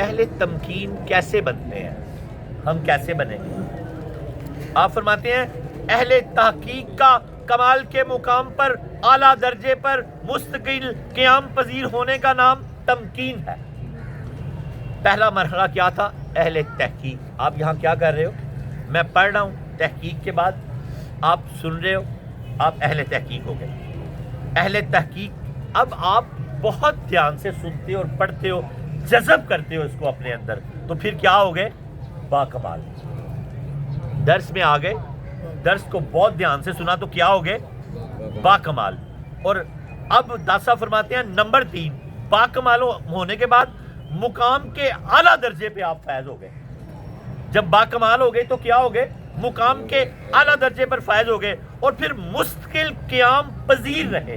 اہل تمکین کیسے بنتے ہیں، ہم کیسے بنیں گے؟ آپ فرماتے ہیں اہل تحقیق کا کمال کے مقام پر اعلیٰ درجے پر مستقل قیام پذیر ہونے کا نام تمکین ہے۔ پہلا مرحلہ کیا تھا؟ اہل تحقیق۔ آپ یہاں کیا کر رہے ہو؟ میں پڑھ رہا ہوں، تحقیق کے بعد آپ سن رہے ہو، آپ اہل تحقیق ہو گئے۔ اہل تحقیق، اب آپ بہت دھیان سے سنتے اور پڑھتے ہو، جذب کرتے ہو اس کو اپنے اندر، تو پھر کیا ہو گئے؟ باکمال۔ درس میں آ گئے، درس کو بہت دھیان سے سنا تو کیا ہو گئے؟ باکمال۔ اور اب داسا فرماتے ہیں نمبر 3، باکمال ہونے کے بعد مقام کے اعلیٰ درجے پہ آپ فائز ہو گئے۔ جب باکمال ہو گئے تو کیا ہو گئے؟ مقام کے اعلیٰ درجے پر فائز ہو گئے، اور پھر مستقل قیام پذیر رہے،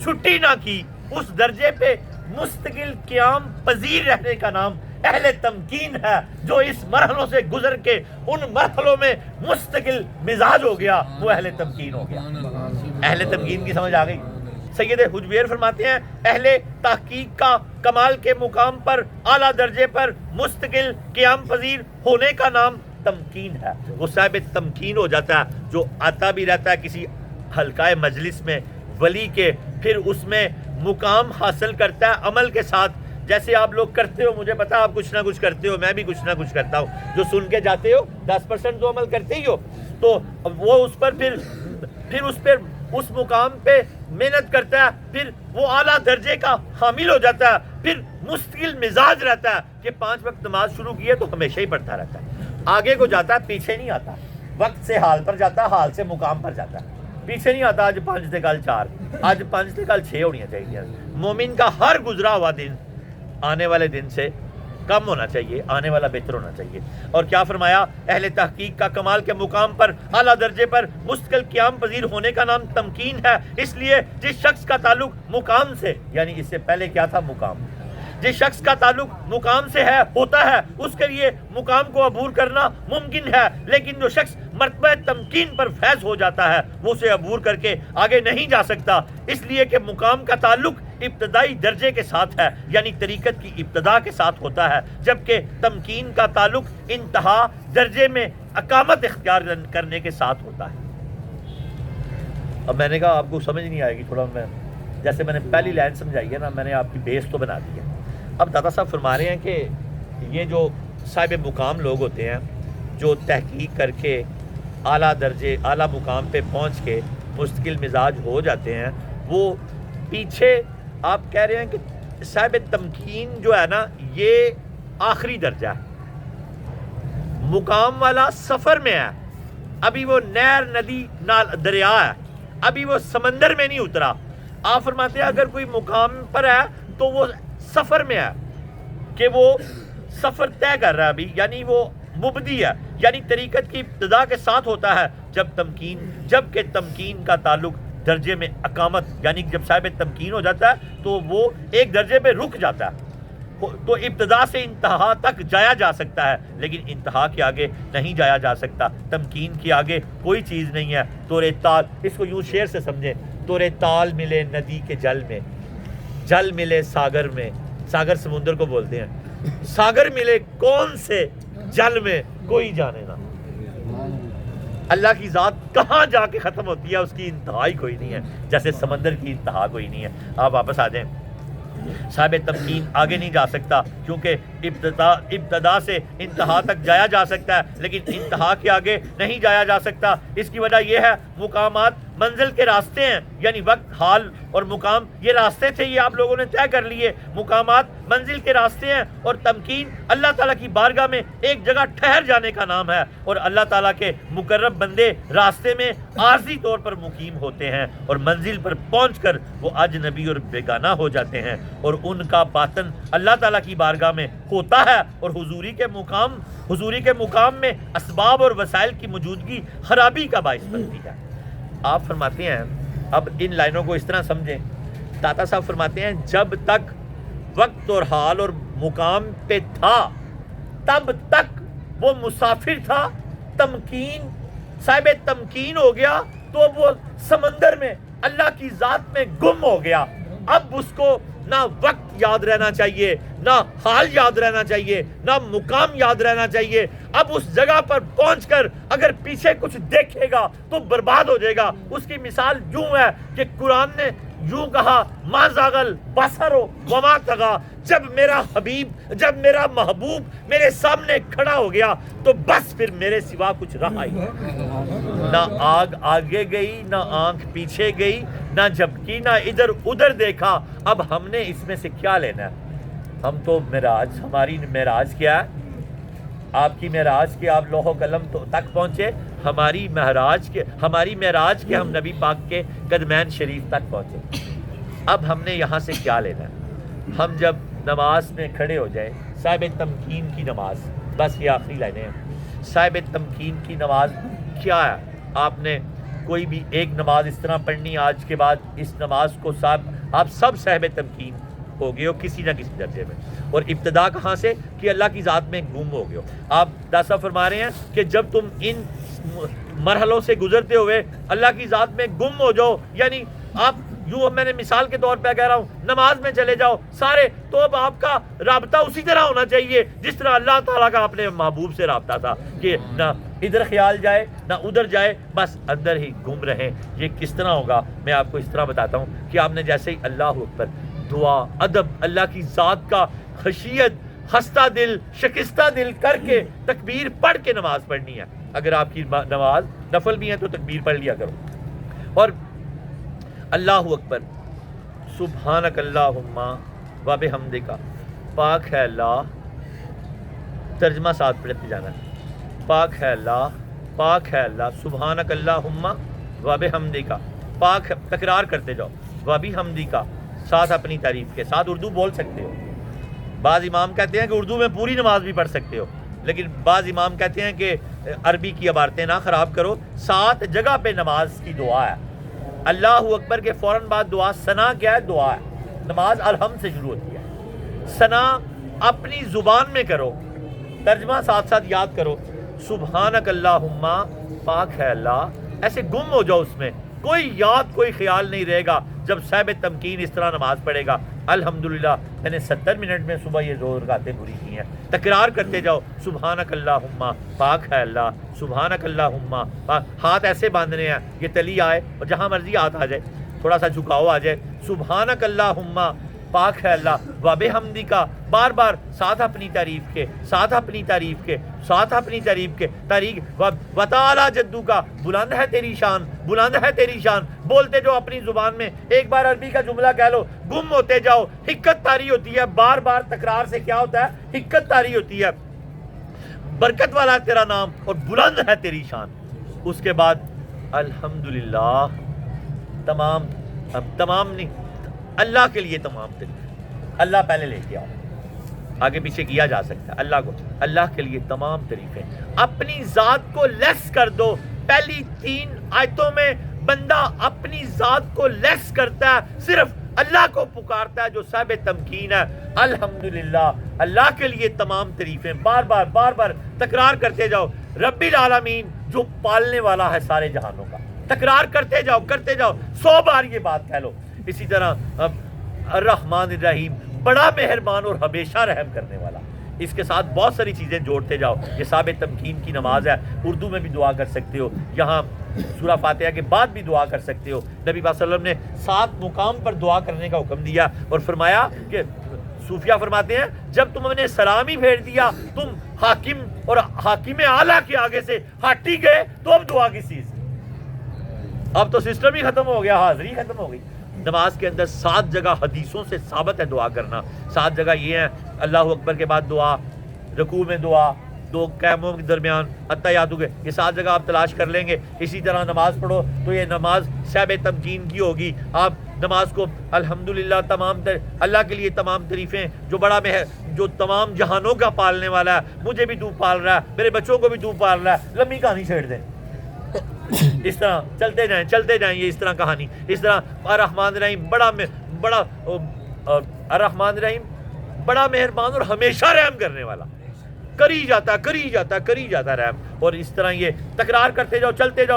چھٹی نہ کی، اس درجے پہ مستقل قیام پذیر رہنے کا نام اہل تمکین ہے۔ جو اس مرحلوں سے گزر کے ان مرحلوں میں مستقل مزاج ہو گیا، وہ اہل تمکین ہو گیا۔ اہل تمکین کی سمجھ آ گئی؟ سید حجویر فرماتے ہیں اہل تحقیق کا کمال کے مقام پر اعلیٰ درجے پر مستقل قیام پذیر ہونے کا نام تمکین ہے۔ وہ صاحب تمکین ہو جاتا ہے، جو آتا بھی رہتا ہے کسی حلقہ مجلس میں ولی کے، پھر اس میں مقام حاصل کرتا ہے عمل کے ساتھ۔ جیسے آپ لوگ کرتے ہو، مجھے پتا آپ کچھ نہ کچھ کرتے ہو، میں بھی کچھ نہ کچھ کرتا ہوں، جو سن کے جاتے ہو 10% تو عمل کرتے ہی ہو، تو وہ اس پر پھر اس پر اس مقام پہ محنت کرتا ہے، پھر وہ اعلیٰ درجے کا حامل ہو جاتا ہے، پھر مستقل مزاج رہتا ہے کہ 5 وقت نماز شروع کی ہے تو ہمیشہ ہی پڑھتا رہتا ہے، آگے کو جاتا ہے، پیچھے نہیں آتا، وقت سے حال پر جاتا ہے، حال سے مقام پر جاتا ہے، پیچھے نہیں آتا آج 5 تھے کل 4، آج 5 تھے کل 6 ہونی چاہیے۔ مومن کا ہر گزرا ہوا دن آنے والے دن سے کم ہونا چاہیے، آنے والا بہتر ہونا چاہیے۔ اور کیا فرمایا؟ اہل تحقیق کا کمال کے مقام پر اعلیٰ درجے پر مستقل قیام پذیر ہونے کا نام تمکین ہے، اس لیے جس شخص کا تعلق مقام سے، یعنی اس سے پہلے کیا تھا؟ مقام۔ جس شخص کا تعلق مقام سے ہوتا ہے اس کے لیے مقام کو عبور کرنا ممکن ہے، لیکن جو شخص مرتبہ تمکین پر فیض ہو جاتا ہے وہ اسے عبور کر کے آگے نہیں جا سکتا، اس لیے کہ مقام کا تعلق ابتدائی درجے کے ساتھ ہے، یعنی طریقت کی ابتدا کے ساتھ ہوتا ہے، جبکہ تمکین کا تعلق انتہا درجے میں اقامت اختیار کرنے کے ساتھ ہوتا ہے۔ اب میں نے کہا آپ کو سمجھ نہیں آئے گی، تھوڑا میں جیسے میں نے پہلی لائن سمجھائی ہے نا، میں نے آپ کی بیس تو بنا دی ہے۔ اب دادا صاحب فرما رہے ہیں کہ یہ جو صاحب مقام لوگ ہوتے ہیں، جو تحقیق کر کے اعلیٰ درجے اعلیٰ مقام پہ پہنچ کے مستقل مزاج ہو جاتے ہیں، وہ پیچھے آپ کہہ رہے ہیں کہ صاحب تمکین جو ہے نا یہ آخری درجہ ہے، مقام والا سفر میں ہے، ابھی وہ نہر ندی دریا ہے، ابھی وہ سمندر میں نہیں اترا۔ آپ فرماتے ہیں اگر کوئی مقام پر ہے تو وہ سفر میں ہے، کہ وہ سفر طے کر رہا ہے ابھی، یعنی وہ مبدی ہے، یعنی طریقت کی ابتدا کے ساتھ ہوتا ہے، جبکہ تمکین کا تعلق درجے میں اقامت، یعنی جب صاحب تمکین ہو جاتا ہے تو وہ ایک درجے پہ رک جاتا ہے، تو ابتدا سے انتہا تک جایا جا سکتا ہے، لیکن انتہا کے آگے نہیں جایا جا سکتا، تمکین کے آگے کوئی چیز نہیں ہے۔ تورے تال، اس کو یوں شعر سے سمجھیں، تورے تال ملے ندی کے جل میں، جل ملے ساگر میں، ساگر سمندر کو بولتے ہیں، ساگر ملے کون سے جل میں کوئی جانے نہ۔ اللہ کی ذات کہاں جا کے ختم ہوتی ہے اس کی انتہا ہی کوئی نہیں ہے، جیسے سمندر کی انتہا کوئی نہیں ہے۔ آپ واپس آ جائیں، صاحب تمکین آگے نہیں جا سکتا کیونکہ ابتدا سے انتہا تک جایا جا سکتا ہے، لیکن انتہا کے آگے نہیں جایا جا سکتا۔ اس کی وجہ یہ ہے مقامات منزل کے راستے ہیں، یعنی وقت، حال اور مقام یہ راستے تھے، یہ آپ لوگوں نے طے کر لیے، مقامات منزل کے راستے ہیں، اور تمکین اللہ تعالیٰ کی بارگاہ میں ایک جگہ ٹھہر جانے کا نام ہے، اور اللہ تعالیٰ کے مقرب بندے راستے میں عارضی طور پر مقیم ہوتے ہیں، اور منزل پر پہنچ کر وہ اجنبی اور بیگانہ ہو جاتے ہیں، اور ان کا باطن اللہ تعالیٰ کی بارگاہ میں ہوتا ہے، اور حضوری کے مقام میں اسباب اور وسائل کی موجودگی خرابی کا باعث بنتی ہے۔ آپ فرماتے ہیں، اب ان لائنوں کو اس طرح سمجھیں، داتا صاحب فرماتے ہیں جب تک وقت اور حال اور مقام پہ تھا تب تک وہ مسافر تھا، تمکین صاحب تمکین ہو گیا تو وہ سمندر میں اللہ کی ذات میں گم ہو گیا، اب اس کو نہ وقت یاد رہنا چاہیے، نہ حال یاد رہنا چاہیے، نہ مقام یاد رہنا چاہیے۔ اب اس جگہ پر پہنچ کر اگر پیچھے کچھ دیکھے گا تو برباد ہو جائے گا۔ اس کی مثال یوں ہے کہ قرآن نے یوں کہا، ما زاغل بصر وما طغی، جب میرا حبیب، جب میرا محبوب میرے سامنے کھڑا ہو گیا تو بس پھر میرے سوا کچھ رہا ہی نہیں۔ نہ آگ آگے گئی، نہ آنکھ پیچھے گئی، نہ جھپکی، نہ ادھر ادھر دیکھا۔ اب ہم نے اس میں سے کیا لینا ہے؟ ہم تو معراج، ہماری معراج کیا ہے؟ آپ کی معراج کے آپ لوح و قلم تک پہنچے، ہماری معراج کے ہم نبی پاک کے قدمین شریف تک پہنچے۔ اب ہم نے یہاں سے کیا لینا ہے؟ ہم جب نماز میں کھڑے ہو جائیں، صاحب تمکین کی نماز، بس یہ آخری لائنیں ہیں۔ صاحب تمکین کی نماز کیا ہے؟ آپ نے کوئی بھی ایک نماز اس طرح پڑھنی، آج کے بعد اس نماز کو آپ سب صاحب تمکین ہو گئے ہو کسی نہ کسی درجے میں۔ اور ابتدا کہاں سے؟ کہ اللہ کی ذات میں گم ہو گئے ہو۔ آپ داسا فرما رہے ہیں کہ جب تم ان مرحلوں سے گزرتے ہوئے اللہ کی ذات میں گم ہو جاؤ، یعنی آپ یوں، میں نے مثال کے طور پہ کہہ رہا ہوں، نماز میں چلے جاؤ سارے، تو اب آپ کا رابطہ اسی طرح ہونا چاہیے جس طرح اللہ تعالیٰ کا اپنے محبوب سے رابطہ تھا، کہ نہ ادھر خیال جائے نہ ادھر جائے، بس اندر ہی گم رہیں۔ یہ کس طرح ہوگا؟ میں آپ کو اس طرح بتاتا ہوں کہ آپ نے جیسے ہی اللہ اکبر، دعا، ادب، اللہ کی ذات کا خشیت، خستہ دل، شکستہ دل کر کے تکبیر پڑھ کے نماز پڑھنی ہے۔ اگر آپ کی نماز نفل بھی ہے تو تکبیر پڑھ لیا کرو، اور اللہ اکبر، سبحانک اللہم و بحمدک، پاک ہے اللہ، ترجمہ ساتھ پڑھتے جانا ہے، پاک ہے اللہ، پاک ہے اللہ، سبحانک اللہم و بحمدک، پاک، تکرار کرتے جاؤ، و بحمدک، ساتھ اپنی تعریف کے ساتھ اردو بول سکتے ہو۔ بعض امام کہتے ہیں کہ اردو میں پوری نماز بھی پڑھ سکتے ہو، لیکن بعض امام کہتے ہیں کہ عربی کی عبارتیں نہ خراب کرو۔ 7 جگہ پہ نماز کی دعا ہے۔ اللہ اکبر کے فوراً بعد دعا، ثنا کیا ہے؟ دعا ہے۔ نماز الحمد سے شروع ہوتی ہے۔ ثنا اپنی زبان میں کرو، ترجمہ ساتھ ساتھ یاد کرو، سبحانک اللہم، پاک ہے اللہ، ایسے گم ہو جاؤ اس میں، کوئی یاد کوئی خیال نہیں رہے گا۔ جب صاحب تمکین اس طرح نماز پڑھے گا، الحمدللہ میں نے 70 منٹ میں صبح یہ 2 رکعتیں پوری کی ہیں، تکرار کرتے جاؤ، سبحانک اللہم، پاک ہے اللہ، سبحانک اللہم، ہاتھ ایسے باندھنے ہیں یہ تلی آئے اور جہاں مرضی ہاتھ آ جائے، تھوڑا سا جھکاؤ آ جائے، سبحانک اللہم، پاک ہے اللہ، و بحمدک، بار بار ساتھ اپنی تعریف کے، ساتھ اپنی تعریف کے، ساتھ اپنی تعریف کے، تعریف، و تعالی جدو کا، بلند ہے تیری شان، بلند ہے تیری شان، بولتے جو اپنی زبان میں، ایک بار عربی کا جملہ کہہ لو، گم ہوتے جاؤ، حکت طاری ہوتی ہے، بار بار تکرار سے کیا ہوتا ہے؟ حکت طاری ہوتی ہے، برکت والا تیرا نام اور بلند ہے تیری شان۔ اس کے بعد الحمدللہ، تمام نہیں، اللہ کے لیے تمام تعریف، اللہ پہلے لے کے آؤ، آگے پیچھے کیا جا سکتا ہے، اللہ کو، اللہ کے لیے تمام تعریفیں۔ اپنی ذات کو لیس کر دو۔ پہلی 3 آیتوں میں بندہ اپنی ذات کو لیس کرتا ہے، صرف اللہ کو پکارتا ہے جو صاحب تمکین ہے۔ الحمدللہ، اللہ کے لیے تمام تعریفیں، بار بار بار بار تکرار کرتے جاؤ۔ رب العالمین، جو پالنے والا ہے سارے جہانوں کا، تکرار کرتے جاؤ کرتے جاؤ، 100 بار یہ بات کہہ لو۔ اسی طرح الرحمن الرحیم، بڑا مہربان اور ہمیشہ رحم کرنے والا، اس کے ساتھ بہت ساری چیزیں جوڑتے جاؤ۔ یہ صاحب تمکین کی نماز ہے، اردو میں بھی دعا کر سکتے ہو، یہاں سورہ فاتحہ کے بعد بھی دعا کر سکتے ہو۔ نبی صلی اللہ علیہ وسلم نے 7 مقام پر دعا کرنے کا حکم دیا اور فرمایا کہ صوفیہ فرماتے ہیں جب تم نے سلام ہی پھیر دیا، تم حاکم اور حاکم اعلیٰ کے آگے سے ہٹ ہی گئے، تو اب دعا کس چیز؟ اب تو سسٹم ہی ختم ہو گیا، حاضری ختم ہو گئی۔ نماز کے اندر 7 جگہ حدیثوں سے ثابت ہے دعا کرنا۔ 7 جگہ یہ ہیں، اللہ اکبر کے بعد دعا، رکوع میں دعا، 2 قیاموں کے درمیان اتحیاتوں کے، یہ 7 جگہ آپ تلاش کر لیں گے۔ اسی طرح نماز پڑھو تو یہ نماز صاحب تمکین کی ہوگی۔ آپ نماز کو الحمدللہ، اللہ کے لیے تمام تعریفیں، جو بڑا جو تمام جہانوں کا پالنے والا ہے، مجھے بھی تو پال رہا ہے، میرے بچوں کو بھی تو پال رہا ہے، لمبی کہانی چھیڑ دیں۔ اس طرح چلتے جائیں یہ اس طرح کہانی، اس طرح الرحمن الرحیم، الرحمن الرحیم، بڑا مہربان اور ہمیشہ رحم کرنے والا۔ کری جاتا رحم. اور اس طرح یہ تکرار کرتے جاؤ,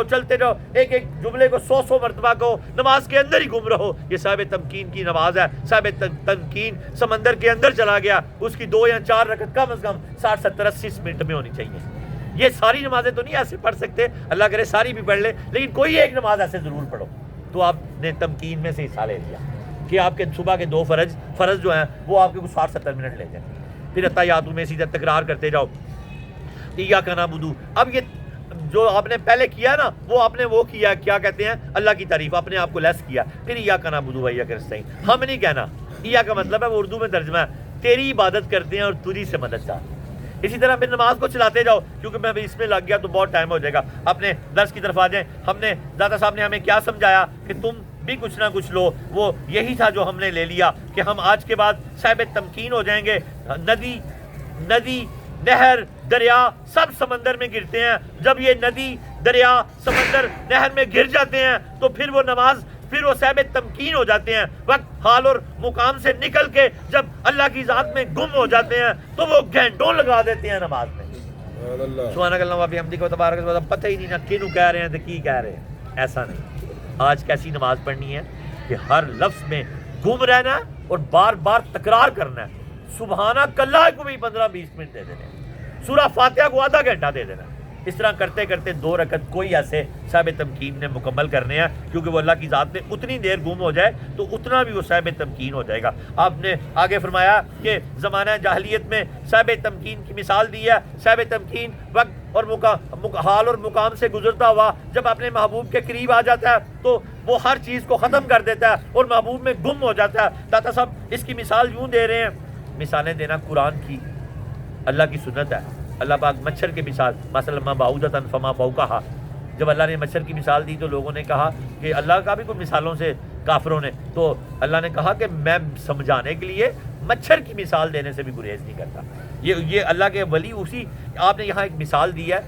چلتے جاؤ, ایک جملے کو 100 مرتبہ کہو, نماز کے اندر ہی گم رہو. یہ صاحب تمکین کی نماز ہے. صاحب تمکین سمندر کے اندر چلا گیا, اس کی 2 یا 4 رکعت کم از کم 60 70 80 منٹ میں ہونی چاہیے. یہ ساری نمازیں تو نہیں ایسے پڑھ سکتے, اللہ کرے ساری بھی پڑھ لے, لیکن کوئی ایک نماز ایسے ضرور پڑھو. تو آپ نے تمکین میں سے حصہ لے لیا کہ آپ کے صبح کے 2 فرض جو ہیں وہ آپ کے 60 70 منٹ لے جائیں. پھر اتحیاتوں میں سیدھا تکرار کرتے جاؤ, ایاک نعبد. اب یہ جو آپ نے پہلے کیا نا, وہ آپ نے وہ کیا, کیا کہتے ہیں, اللہ کی تعریف, اپنے آپ کو لیس کیا. پھر ایاک نعبد و ایاک نستعین. ہم نہیں کہنا, ایاک کا مطلب ہے, وہ اردو میں ترجمہ ہے, تیری عبادت کرتے ہیں اور تجھی سے مدد چاہتے ہیں. اسی طرح پھر نماز کو چلاتے جاؤ, کیونکہ میں اس میں لگ گیا تو بہت ٹائم ہو جائے گا. اپنے درس کی طرف آ جائیں. ہم نے داتا صاحب نے ہمیں کیا سمجھایا کہ تم بھی کچھ نہ کچھ لو, وہ یہی تھا جو ہم نے لے لیا کہ ہم آج کے بعد صاحب تمکین ہو جائیں گے. ندی نہر دریا سب سمندر میں گرتے ہیں. جب یہ ندی دریا سمندر نہر میں گر جاتے ہیں تو پھر وہ نماز, پھر وہ صاحب تمکین ہو جاتے ہیں. وقت حال اور مقام سے نکل کے جب اللہ کی ذات میں گم ہو جاتے ہیں تو وہ گھنٹوں لگا دیتے ہیں نماز میں. سبحانک اللہم و بحمدک و تبارک اسمک. پتہ ہی نہیں نہ کینوں کہہ رہے ہیں تو کی کہہ رہے ہیں. ایسا نہیں. آج کیسی نماز پڑھنی ہے کہ ہر لفظ میں گم رہنا ہے اور بار بار تکرار کرنا ہے. سبحانک اللہ کو بھی 15-20 منٹ دے دینے, سورہ فاتحہ کو آدھا گھنٹہ دے دینا. اس طرح کرتے کرتے 2 رکعت کوئی ایسے صاحب تمکین نے مکمل کرنے ہیں, کیونکہ وہ اللہ کی ذات میں اتنی دیر گم ہو جائے تو اتنا بھی وہ صاحب تمکین ہو جائے گا. آپ نے آگے فرمایا کہ زمانہ جاہلیت میں صاحب تمکین کی مثال دی ہے. صاحب تمکین وقت اور حال اور مقام سے گزرتا ہوا جب اپنے محبوب کے قریب آ جاتا ہے تو وہ ہر چیز کو ختم کر دیتا ہے اور محبوب میں گم ہو جاتا ہے. داتا صاحب اس کی مثال یوں دے رہے ہیں, مثالیں دینا قرآن کی اللہ کی سنت ہے. اللہ پاک مچھر کی مثال, مثلا ما بعودۃ فما فوقہا, جب اللہ نے مچھر کی مثال دی تو لوگوں نے کہا کہ اللہ کا بھی کوئی مثالوں سے, کافروں نے, تو اللہ نے کہا کہ میں سمجھانے کے لیے مچھر کی مثال دینے سے بھی گریز نہیں کرتا. یہ اللہ کے ولی, اسی آپ نے یہاں ایک مثال دی ہے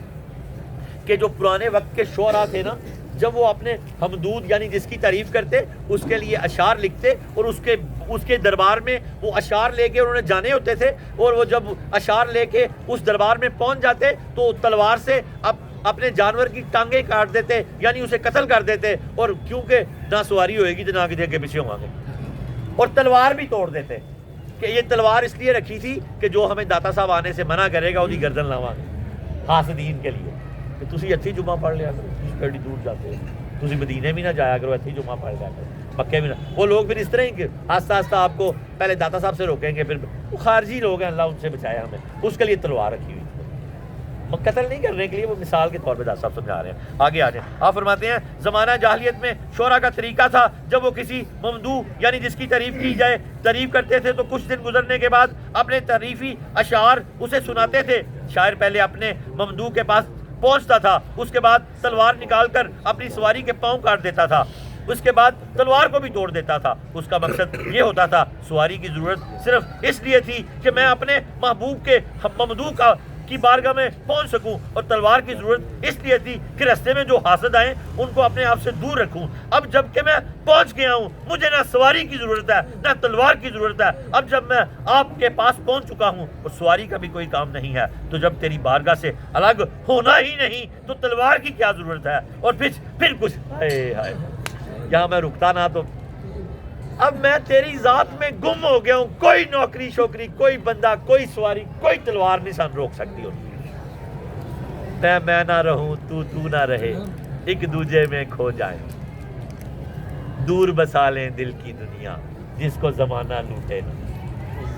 کہ جو پرانے وقت کے شعراء تھے نا, جب وہ اپنے حمدود یعنی جس کی تعریف کرتے اس کے لیے اشعار لکھتے اور اس کے دربار میں وہ اشعار لے کے انہوں نے جانے ہوتے تھے, اور وہ جب اشعار لے کے اس دربار میں پہنچ جاتے تو تلوار سے اپنے جانور کی ٹانگیں کاٹ دیتے, یعنی اسے قتل کر دیتے, اور کیونکہ نہ سواری ہوئے گی تو نہ کسی کے پیچھے ہوں گے, اور تلوار بھی توڑ دیتے کہ یہ تلوار اس لیے رکھی تھی کہ جو ہمیں داتا صاحب آنے سے منع کرے گا وہی گردن لاواں گے حاسدین کے لیے, کہ تسی اتھی جمعہ پڑھ لیا کرو, تسی کیڑی دور جاتے ہو, تسی مدینے بھی نہ جایا کرو, اتھی جمعہ پڑھ لیا کرو, مکے بھی نہ. وہ لوگ پھر اس طرح ہی کہ آہستہ آہستہ آپ کو پہلے داتا صاحب سے روکیں گے, پھر وہ خارجی لوگ ہیں, اللہ ان سے بچائے ہمیں, اس کے لیے تلوار رکھی ہوئی, قتل نہیں کرنے کے لیے. وہ مثال کے طور پہ داتا صاحب سمجھا رہے ہیں. آگے آ جائیں. آپ فرماتے ہیں زمانہ جاہلیت میں شعراء کا طریقہ تھا, جب وہ کسی ممدوح یعنی جس کی تعریف کی جائے تعریف کرتے تھے تو کچھ دن گزرنے کے بعد اپنے تعریفی اشعار اسے سناتے تھے. شاعر پہلے اپنے ممدوح کے پاس پہنچتا تھا, اس کے بعد تلوار نکال کر اپنی سواری کے پاؤں کاٹ دیتا تھا, اس کے بعد تلوار کو بھی توڑ دیتا تھا. اس کا مقصد یہ ہوتا تھا, سواری کی ضرورت صرف اس لیے تھی کہ میں اپنے محبوب کے ممدوح کی بارگاہ میں پہنچ سکوں, اور تلوار کی ضرورت اس لیے تھی کہ راستے میں جو حاسد آئیں ان کو اپنے آپ سے دور رکھوں. اب جب کہ میں پہنچ گیا ہوں, مجھے نہ سواری کی ضرورت ہے نہ تلوار کی ضرورت ہے. اب جب میں آپ کے پاس پہنچ چکا ہوں اور سواری کا بھی کوئی کام نہیں ہے, تو جب تیری بارگاہ سے الگ ہونا ہی نہیں تو تلوار کی کیا ضرورت ہے. اور پھر کچھ ہائے یہاں میں رکتا نہ تو اب میں تیری ذات میں گم ہو گیا ہوں. کوئی نوکری شوکری, کوئی بندہ, کوئی سواری, کوئی تلوار نہیں سن روک سکتی ہوتی. میں نہ رہوں تو نہ رہے, ایک دوجے میں کھو جائیں, دور بسا لیں دل کی دنیا جس کو زمانہ لوٹے نہ.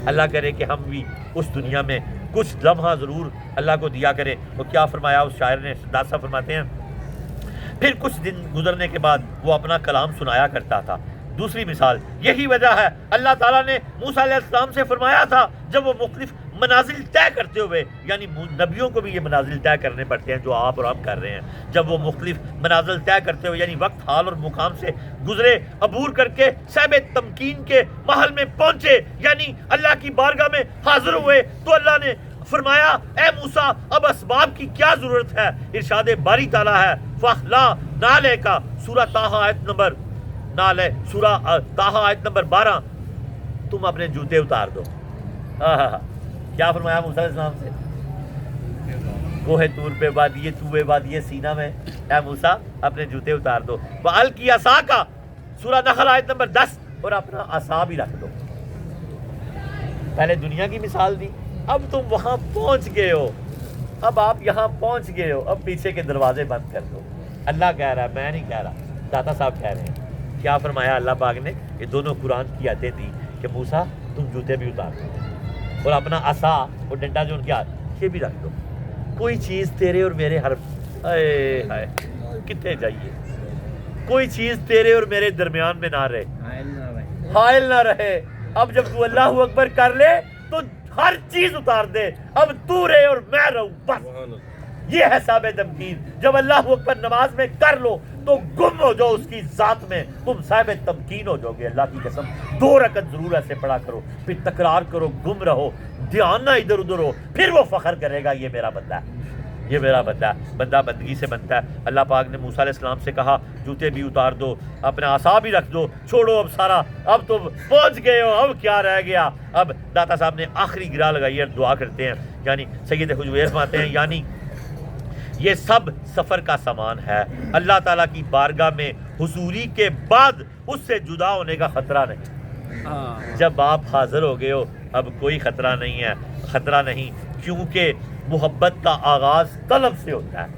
اللہ کرے کہ ہم بھی اس دنیا میں کچھ لمحہ ضرور اللہ کو دیا کریں. وہ کیا فرمایا اس شاعر نے, داتا فرماتے ہیں پھر کچھ دن گزرنے کے بعد وہ اپنا کلام سنایا کرتا تھا. دوسری مثال یہی وجہ ہے اللہ تعالیٰ نے موسیٰ علیہ السلام سے فرمایا تھا, جب وہ مختلف منازل طے کرتے ہوئے, یعنی نبیوں کو بھی یہ منازل طے کرنے پڑتے ہیں جو آپ اور ہم کر رہے ہیں, جب وہ مختلف منازل طے کرتے ہوئے یعنی وقت حال اور مقام سے گزرے, عبور کر کے صاحب تمکین کے محل میں پہنچے, یعنی اللہ کی بارگاہ میں حاضر ہوئے, تو اللہ نے فرمایا اے موسیٰ اب اسباب کی کیا ضرورت ہے. ارشاد باری تعالیٰ ہے فَخْلَعْ نَعْلَيْكَ سورہ طٰہٰ آیت نمبر سورہ طٰہٰ آیت نمبر 12, تم اپنے جوتے اتار دو. کیا فرمایا موسیٰ علیہ السلام سے, کوہ طور پہ وادی طوے وادی سینا میں اے موسیٰ اپنے جوتے اتار دو، وَأَلْقِ عَصَاكَ سورہ نحل آیت نمبر 10، اور اپنا عصا بھی رکھ دو۔ پہلے دنیا کی مثال دی، اب تم وہاں پہنچ گئے ہو، اب آپ یہاں پہنچ گئے ہو، اب پیچھے کے دروازے بند کر دو۔ اللہ کہہ رہا ہے، میں نہیں کہہ رہا، داتا صاحب کہہ رہے ہیں۔ کیا فرمایا اللہ پاک نے؟ یہ دونوں قرآن کی آیتیں تھیں کہ موسیٰ تم جوتے بھی اتار دو اور اپنا عصا اور ڈنڈا جو ان کے ہاتھ یہ بھی رکھ دو۔ کوئی چیز تیرے اور میرے حرف اے ہائے کتنے جائیے، کوئی چیز تیرے اور میرے درمیان میں نہ رہے، حائل نہ رہے۔ اب جب تو اللہ اکبر کر لے تو ہر چیز اتار دے، اب تو رہے اور میں رہوں، بس یہ ہے صاحب تمکین۔ جب اللہ اکبر نماز میں کر لو تو گم ہو جاؤ اس کی ذات میں، تم صاحب تمکین ہو جاؤ گے۔ اللہ کی قسم 2 رکعت ضرور ایسے پڑھا کرو، پھر تکرار کرو، گم رہو، دھیان نہ ادھر ادھر ہو، پھر وہ فخر کرے گا یہ میرا بندہ ہے، یہ میرا بندہ ہے۔ بندہ بندگی سے بنتا ہے۔ اللہ پاک نے موسیٰ علیہ السلام سے کہا جوتے بھی اتار دو، اپنا عصا بھی رکھ دو، چھوڑو اب سارا، اب تم پہنچ گئے ہو، اب کیا رہ گیا۔ اب داتا صاحب نے آخری گرا لگائی ہے، دعا کرتے ہیں، یعنی سید حجویر فرماتے ہیں یعنی یہ سب سفر کا سامان ہے، اللہ تعالیٰ کی بارگاہ میں حضوری کے بعد اس سے جدا ہونے کا خطرہ نہیں۔ جب آپ حاضر ہو گئے ہو اب کوئی خطرہ نہیں ہے، خطرہ نہیں، کیونکہ محبت کا آغاز طلب سے ہوتا ہے۔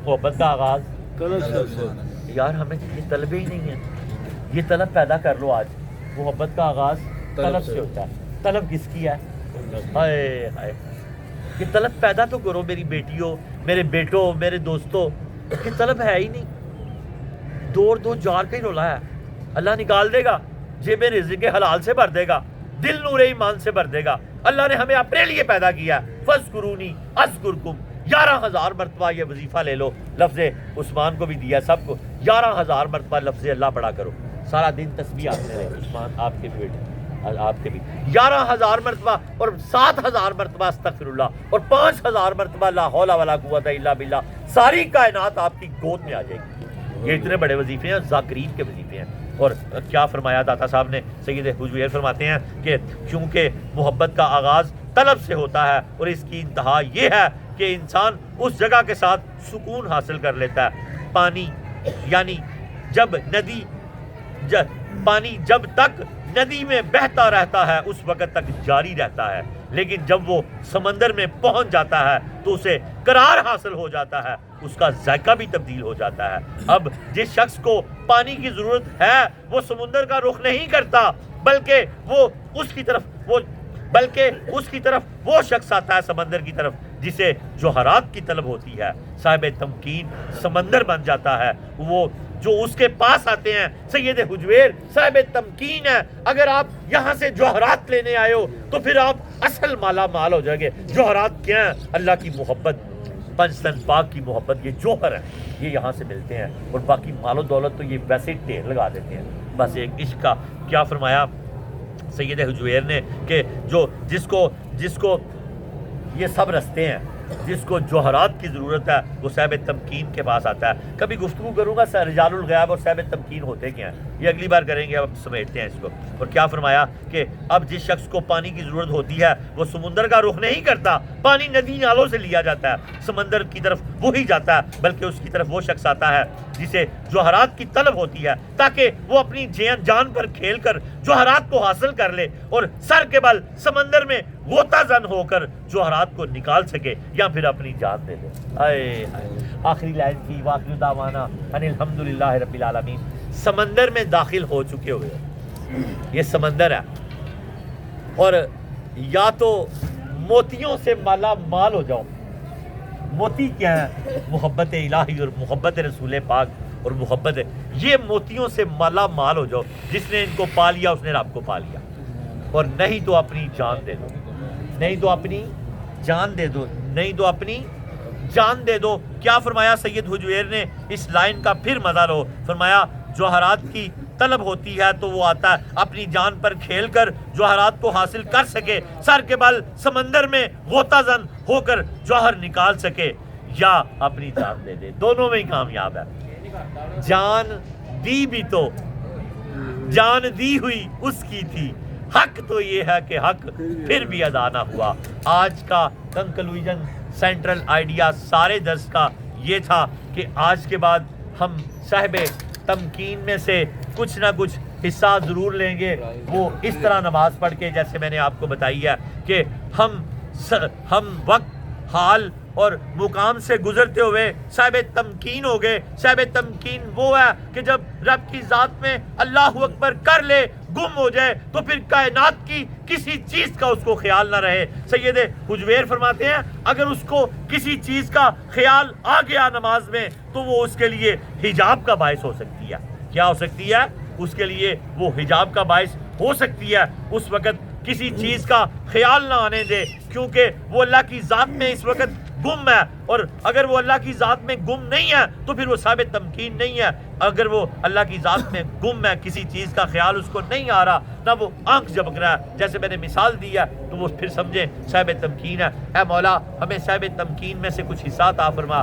محبت کا آغاز طلب سے ہوتا ہے۔ یار ہمیں یہ طلب ہی نہیں ہے، یہ طلب پیدا کر لو آج۔ محبت کا آغاز طلب سے ہوتا ہے۔ طلب کس کی ہے؟ ہائے ہائے، یہ طلب پیدا تو کرو میری بیٹیوں، میرے بیٹوں، میرے دوستوں۔ یہ طلب ہے ہی نہیں، دور دو جار کا ہی رولا ہے۔ اللہ نکال دے گا، جیب رزق کے حلال سے بھر دے گا، دل نور ایمان سے بھر دے گا۔ اللہ نے ہمیں اپنے لیے پیدا کیا، فَاذْكُرُونِی أَذْكُرْكُم۔ 11,000 مرتبہ یہ وظیفہ لے لو، لفظ عثمان کو بھی دیا سب کو، 11,000 مرتبہ لفظ اللہ پڑھا کرو، سارا دن تسبیح آتے رہے۔ عثمان آپ کے بھی بیٹے، آپ کے بھی 11,000 مرتبہ، اور 7,000 مرتبہ استغفر اللہ، اور 5,000 مرتبہ لا حول ولا قوت الا باللہ۔ ساری کائنات آپ کی گود میں آ جائے گی۔ یہ اتنے بڑے وظیفے ہیں، ذاکرین کے وظیفے ہیں۔ اور کیا فرمایا داتا صاحب نے؟ سید حجویر فرماتے ہیں کہ کیونکہ محبت کا آغاز طلب سے ہوتا ہے اور اس کی انتہا یہ ہے کہ انسان اس جگہ کے ساتھ سکون حاصل کر لیتا ہے۔ پانی یعنی پانی جب تک ندی میں بہتا رہتا ہے اس وقت تک جاری رہتا ہے، لیکن جب وہ سمندر میں پہنچ جاتا ہے تو اسے قرار حاصل ہو جاتا ہے، اس کا ذائقہ بھی تبدیل ہو جاتا ہے۔ اب جس شخص کو پانی کی ضرورت ہے وہ سمندر کا رخ نہیں کرتا، بلکہ اس کی طرف وہ شخص آتا ہے سمندر کی طرف جسے جوہرات کی طلب ہوتی ہے۔ صاحب تمکین سمندر بن جاتا ہے، وہ جو اس کے پاس آتے ہیں۔ سید حجویر صاحب تمکین ہے، اگر آپ یہاں سے جوہرات لینے آئے ہو تو پھر آپ اصل مالا مال ہو جائیں گے۔ جوہرات کیا ہیں؟ اللہ کی محبت، پنجتن پاک کی محبت، یہ جوہر ہیں، یہ یہاں سے ملتے ہیں، اور باقی مال و دولت تو یہ ویسے ٹھیر لگا دیتے ہیں۔ بس ایک عشق کا کیا فرمایا سید حجویر نے کہ جس کو یہ سب رستے ہیں، جس کو جوہرات کی ضرورت ہے وہ صاحب تمکین کے پاس آتا ہے۔ کبھی گفتگو کروں گا رجال الغیب اور صاحب تمکین ہوتے کیا ہیں، یہ اگلی بار کریں گے، اب سمیٹتے ہیں اس کو۔ اور کیا فرمایا کہ اب جس شخص کو پانی کی ضرورت ہوتی ہے وہ سمندر کا رخ نہیں کرتا، پانی ندی نالوں سے لیا جاتا ہے، سمندر کی طرف وہی جاتا ہے، بلکہ اس کی طرف وہ شخص آتا ہے جسے جوہرات کی طلب ہوتی ہے، تاکہ وہ اپنی جان پر کھیل کر جوہرات کو حاصل کر لے اور سر کے بل سمندر میں غوطہ زن ہو کر جوہرات کو نکال سکے یا پھر اپنی جان دے دے۔ آخری لائن کی واخر دعوانا ان الحمدللہ رب العالمین۔ سمندر میں داخل ہو چکے ہوئے، یہ سمندر ہے، اور یا تو موتیوں سے مالا مال ہو جاؤ۔ موتی کیا ہے؟ محبت الہی اور محبت رسول پاک اور محبت، یہ موتیوں سے مالا مال ہو جاؤ۔ جس نے ان کو پا لیا اس نے رب کو پا لیا، اور نہیں تو اپنی جان دے دو، نہیں تو اپنی جان دے دو، نہیں تو اپنی جان دے دو۔ کیا فرمایا سید حجویر نے؟ اس لائن کا پھر مزہ لو، فرمایا جوہرات کی طلب ہوتی ہے تو وہ آتا ہے اپنی جان پر کھیل کر جوہرات کو حاصل کر سکے، سر کے بل سمندر میں غوطہ زن ہو کر جوہر نکال سکے، یا اپنی جان دے دے، دونوں میں ہی کامیاب ہے۔ جان دی بھی تو جان دی ہوئی اس کی تھی، حق تو یہ ہے کہ حق پھر بھی ادا نہ ہوا۔ آج کا کنکلوژن سینٹرل آئیڈیا سارے درس کا یہ تھا کہ آج کے بعد ہم صاحب تمکین میں سے کچھ نہ کچھ حصہ ضرور لیں گے. وہ اس طرح نماز پڑھ کے جیسے میں نے آپ کو بتائی ہے کہ ہم وقت حال اور مقام سے گزرتے ہوئے صاحب تمکین ہو گئے. صاحب تمکین وہ ہے کہ جب رب کی ذات میں اللہ اکبر کر لے گم ہو جائے تو پھر کائنات کی کسی چیز کا اس کو خیال نہ رہے. سید حجویر فرماتے ہیں اگر اس کو کسی چیز کا خیال آ گیا نماز میں تو وہ اس کے لیے حجاب کا باعث ہو سکتی ہے. کیا ہو سکتی ہے؟ اس کے لیے وہ حجاب کا باعث ہو سکتی ہے. اس وقت کسی چیز کا خیال نہ آنے دے کیونکہ وہ اللہ کی ذات میں اس وقت گم ہے. اور اگر وہ اللہ کی ذات میں گم نہیں ہے تو پھر وہ صاحب تمکین نہیں ہے. اگر وہ اللہ کی ذات میں گم ہے, کسی چیز کا خیال اس کو نہیں آ رہا, نہ وہ آنکھ جھپک رہا ہے جیسے میں نے مثال دی ہے, تو وہ پھر سمجھے صاحب تمکین ہے. اے مولا ہمیں صاحب تمکین میں سے کچھ حصہ عطا فرما.